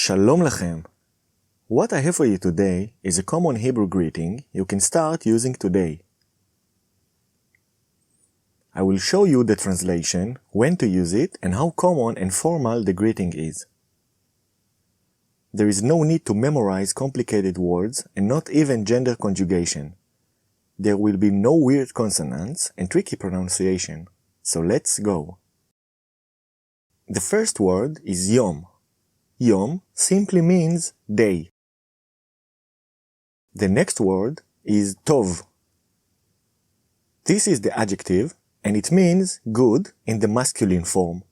Shalom Lachem. What I have for you today is a common Hebrew greeting you can start using today. I will show you the translation, when to use it, and how common and formal the greeting is. There is no need to memorize complicated words and not even gender conjugation. There will be no weird consonants and tricky pronunciation. So let's go. The first word is Yom. Yom simply means day. The next word is Tov. This is the adjective and it means good in the masculine form.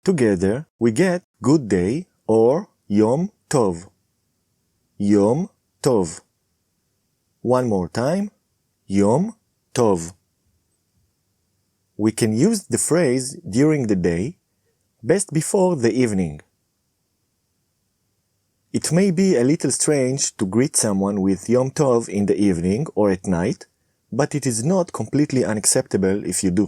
Together we get good day or Yom Tov. Yom Tov. One more time. Yom Tov. We can use the phrase during the day, best before the evening. It may be a little strange to greet someone with Yom Tov in the evening or at night, but it is not completely unacceptable if you do.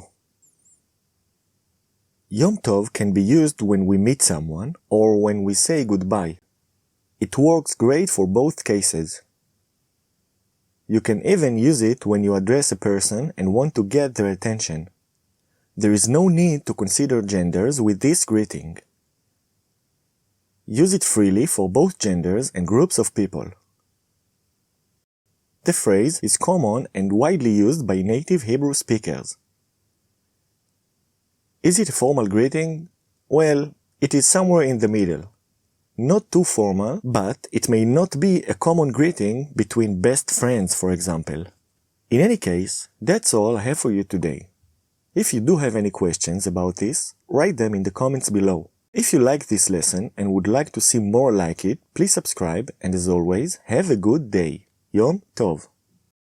Yom Tov can be used when we meet someone or when we say goodbye. It works great for both cases. You can even use it when you address a person and want to get their attention. There is no need to consider genders with this greeting. Use it freely for both genders and groups of people. The phrase is common and widely used by native Hebrew speakers. Is it a formal greeting? Well, it is somewhere in the middle. Not too formal, but it may not be a common greeting between best friends, for example. In any case, that's all I have for you today. If you do have any questions about this, write them in the comments below. If you like this lesson and would like to see more like it, please subscribe and as always, have a good day. Yom Tov.